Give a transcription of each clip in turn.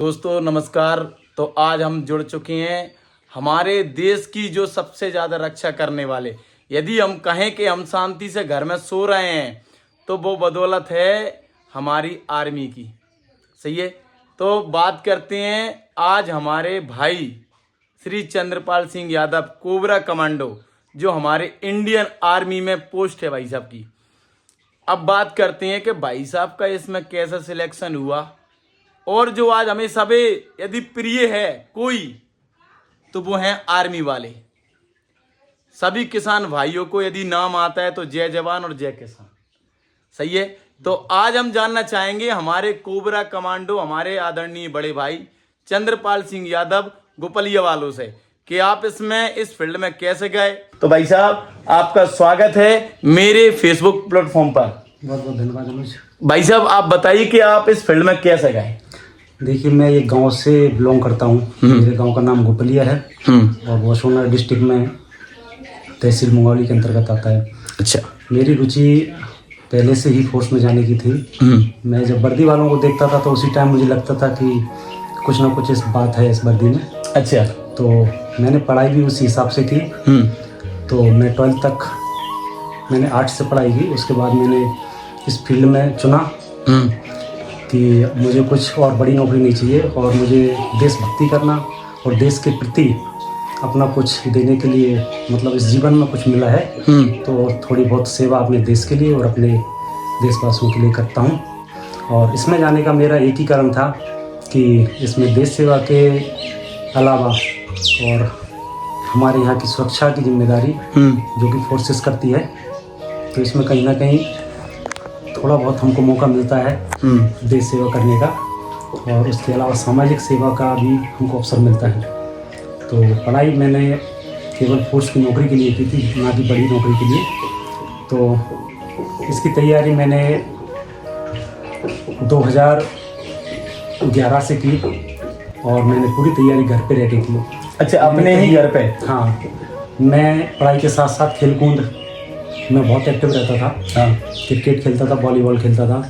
दोस्तों नमस्कार। तो आज हम जुड़ चुके हैं हमारे देश की जो सबसे ज़्यादा रक्षा करने वाले। यदि हम कहें कि हम शांति से घर में सो रहे हैं तो वो बदौलत है हमारी आर्मी की। सही है। तो बात करते हैं आज हमारे भाई श्री चंद्रपाल सिंह यादव कोबरा कमांडो जो हमारे इंडियन आर्मी में पोस्ट है भाई साहब की। अब बात करते हैं कि भाई साहब का इसमें कैसा सिलेक्शन हुआ और जो आज हमें सभी यदि प्रिय है कोई तो वो हैं आर्मी वाले। सभी किसान भाइयों को यदि नाम आता है तो जय जवान और जय किसान। सही है। तो आज हम जानना चाहेंगे हमारे कोबरा कमांडो हमारे आदरणीय बड़े भाई चंद्रपाल सिंह यादव गोपलिया वालों से कि आप इसमें इस फील्ड में कैसे गए। तो भाई साहब आपका स्वागत है मेरे फेसबुक प्लेटफॉर्म पर। बहुत बहुत धन्यवाद अनुज भाई साहब आप बताइए कि आप इस फील्ड में कैसे गए। देखिए, मैं एक गांव से बिलोंग करता हूँ। मेरे गांव का नाम गोपलिया है और वो सोना डिस्ट्रिक्ट में तहसील मुंगौली के अंतर्गत आता है। अच्छा। मेरी रुचि पहले से ही फोर्स में जाने की थी। मैं जब वर्दी वालों को देखता था तो उसी टाइम मुझे लगता था कि कुछ ना कुछ इस बात है इस वर्दी में। अच्छा। तो मैंने पढ़ाई भी उसी हिसाब से की। तो मैं 12th तक मैंने आर्ट्स से पढ़ाई की। उसके बाद मैंने इस फील्ड में चुना कि मुझे कुछ और बड़ी नौकरी नहीं चाहिए और मुझे देशभक्ति करना और देश के प्रति अपना कुछ देने के लिए मतलब इस जीवन में कुछ मिला है तो थोड़ी बहुत सेवा अपने देश के लिए और अपने देशवासियों के लिए करता हूँ। और इसमें जाने का मेरा एक ही कारण था कि इसमें देश सेवा के अलावा और हमारे यहाँ की सुरक्षा की जिम्मेदारी जो कि फोर्सेस करती है तो इसमें कहीं ना कहीं थोड़ा बहुत हमको मौका मिलता है देश सेवा करने का और उसके अलावा सामाजिक सेवा का भी हमको अवसर मिलता है। तो पढ़ाई मैंने केवल फोर्स की नौकरी के लिए की थी, ना कि बड़ी नौकरी के लिए। तो इसकी तैयारी मैंने 2011 से की और मैंने पूरी तैयारी घर पे रह के की। अच्छा, अपने ही घर पे? हाँ, मैं पढ़ाई के साथ साथ खेलकूद मैं बहुत एक्टिव रहता था। हाँ। क्रिकेट खेलता था, वॉलीबॉल खेलता था।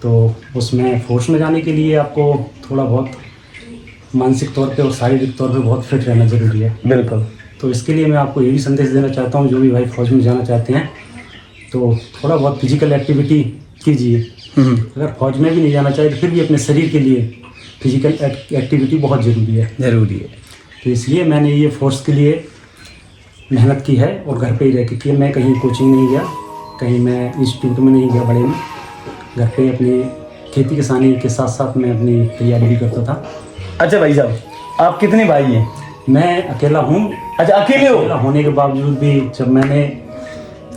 तो उसमें फोर्स में जाने के लिए आपको थोड़ा बहुत मानसिक तौर पे और शारीरिक तौर पे बहुत फिट रहना ज़रूरी है। बिल्कुल। तो इसके लिए मैं आपको यही संदेश देना चाहता हूँ जो भी भाई फौज में जाना चाहते हैं तो थोड़ा बहुत फिजिकल एक्टिविटी कीजिए। अगर फौज में भी नहीं जाना चाहिए तो फिर भी अपने शरीर के लिए फिजिकल एक्टिविटी बहुत ज़रूरी है। तो इसलिए मैंने ये फोर्स के लिए मेहनत की है और घर पे ही रह के की। मैं कहीं कोचिंग नहीं गया, कहीं मैं इंस्टीट्यूट में नहीं गया बड़े में। घर पे अपनी खेती किसानी के साथ साथ मैं अपनी तैयारी भी करता था। अच्छा भाई साहब, आप कितने भाई हैं? मैं अकेला हूँ। अच्छा, अकेले हो? अकेला होने के बावजूद भी जब मैंने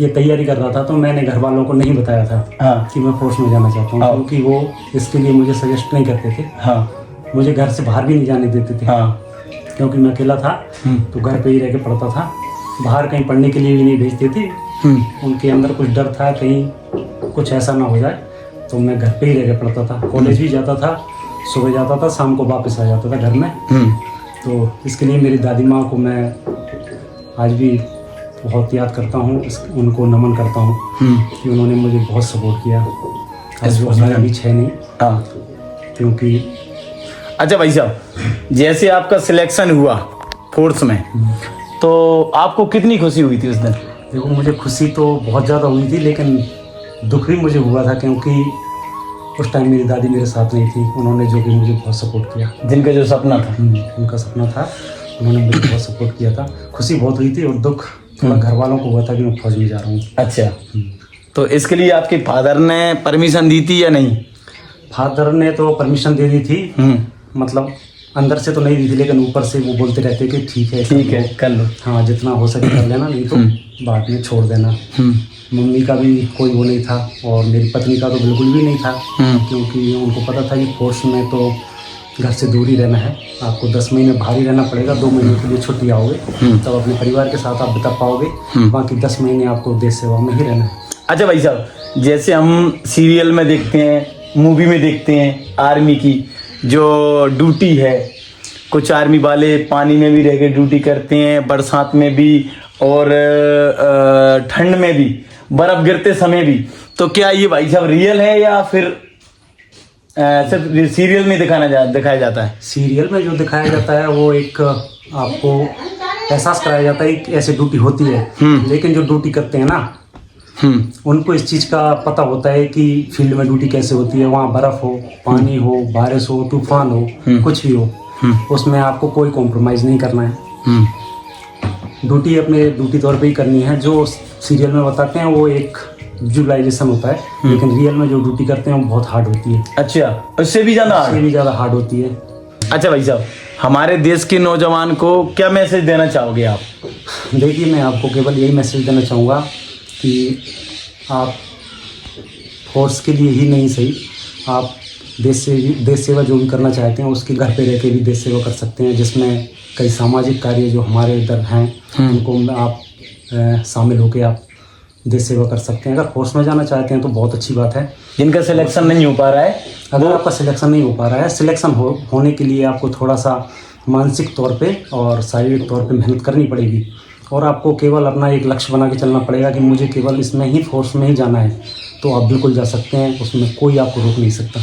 ये तैयारी कर रहा था तो मैंने घर वालों को नहीं बताया था कि मैं फोर्स में जाना चाहता हूँ क्योंकि वो इसके लिए मुझे सजेस्ट नहीं करते थे। मुझे घर से बाहर भी नहीं जाने देते थे क्योंकि मैं अकेला था तो घर पे ही रह के पढ़ता था। बाहर कहीं पढ़ने के लिए भी नहीं भेजते थे। उनके अंदर कुछ डर था कहीं कुछ ऐसा ना हो जाए तो मैं घर पे ही रह के पढ़ता था। कॉलेज भी जाता था, सुबह जाता था, शाम को वापस आ जाता था घर में। तो इसके लिए मेरी दादी माँ को मैं आज भी बहुत याद करता हूँ, उनको नमन करता हूँ कि उन्होंने मुझे बहुत सपोर्ट किया। आज वो हमारे बीच है नहीं क्योंकि। अच्छा भाई साहब, जैसे आपका सिलेक्शन हुआ फोर्स में तो आपको कितनी खुशी हुई थी उस दिन? देखो, मुझे खुशी तो बहुत ज़्यादा हुई थी लेकिन दुख भी मुझे हुआ था क्योंकि उस टाइम मेरी दादी मेरे साथ नहीं थी। उन्होंने जो कि मुझे बहुत सपोर्ट किया। जिनका जो सपना था उनका सपना था, उन्होंने मुझे बहुत सपोर्ट किया था। खुशी बहुत हुई थी और दुख थोड़ा घर वालों को हुआ था कि मैं फौज में जा रहा हूँ। अच्छा। तो इसके लिए आपके फादर ने परमिशन दी थी या नहीं? फादर ने तो परमिशन दे दी थी, मतलब अंदर से तो नहीं दी थी लेकिन ऊपर से वो बोलते रहते कि ठीक है कर लो। हाँ, जितना हो सके कर लेना, नहीं तो बाद में छोड़ देना। मम्मी का भी कोई वो नहीं था और मेरी पत्नी का तो बिल्कुल भी नहीं था क्योंकि उनको पता था कि फोर्स में तो घर से दूर ही रहना है। आपको 10 महीने बाहर ही रहना पड़ेगा। 2 महीने के लिए छुट्टी आओगे तब अपने परिवार के साथ आप बिता पाओगे। बाकी 10 महीने आपको देश सेवा में ही रहना है। अच्छा भाई साहब, जैसे हम सीरियल में देखते हैं, मूवी में देखते हैं आर्मी की जो ड्यूटी है, कुछ आर्मी वाले पानी में भी रह के ड्यूटी करते हैं, बरसात में भी और ठंड में भी, बर्फ गिरते समय भी। तो क्या ये भाई साहब रियल है या फिर सिर्फ सीरियल में दिखाया जाता है? सीरियल में जो दिखाया जाता है वो एक आपको एहसास कराया जाता है कि ऐसे ड्यूटी होती है, लेकिन जो ड्यूटी करते हैं ना उनको इस चीज़ का पता होता है कि फील्ड में ड्यूटी कैसे होती है। वहाँ बर्फ़ हो, पानी हो, बारिश हो, तूफान हो, कुछ भी हो, उसमें आपको कोई कॉम्प्रोमाइज़ नहीं करना है। ड्यूटी अपने ड्यूटी तौर पे ही करनी है। जो सीरियल में बताते हैं वो एक विजुअलाइजेशन होता है, लेकिन रियल में जो ड्यूटी करते हैं वो बहुत हार्ड होती है। अच्छा, उससे भी ज़्यादा हार्ड होती है। अच्छा भाई साहब, हमारे देश के नौजवान को क्या मैसेज देना चाहोगे आप? देखिए, मैं आपको केवल यही मैसेज देना चाहूँगा कि आप फोर्स के लिए ही नहीं सही, आप देश सेवा जो भी करना चाहते हैं उसके घर पे रह के भी देश सेवा कर सकते हैं, जिसमें कई सामाजिक कार्य जो हमारे इधर हैं उनको आप शामिल होकर आप देश सेवा कर सकते हैं। अगर फोर्स में जाना चाहते हैं तो बहुत अच्छी बात है। जिनका सिलेक्शन नहीं हो पा रहा है, अगर आपका सिलेक्शन नहीं हो पा रहा है, सिलेक्शन होने के लिए आपको थोड़ा सा मानसिक तौर पे और शारीरिक तौर पे मेहनत करनी पड़ेगी, और आपको केवल अपना एक लक्ष्य बना के चलना पड़ेगा कि मुझे केवल इसमें ही फोर्स में ही जाना है, तो आप बिल्कुल जा सकते हैं, उसमें कोई आपको रोक नहीं सकता।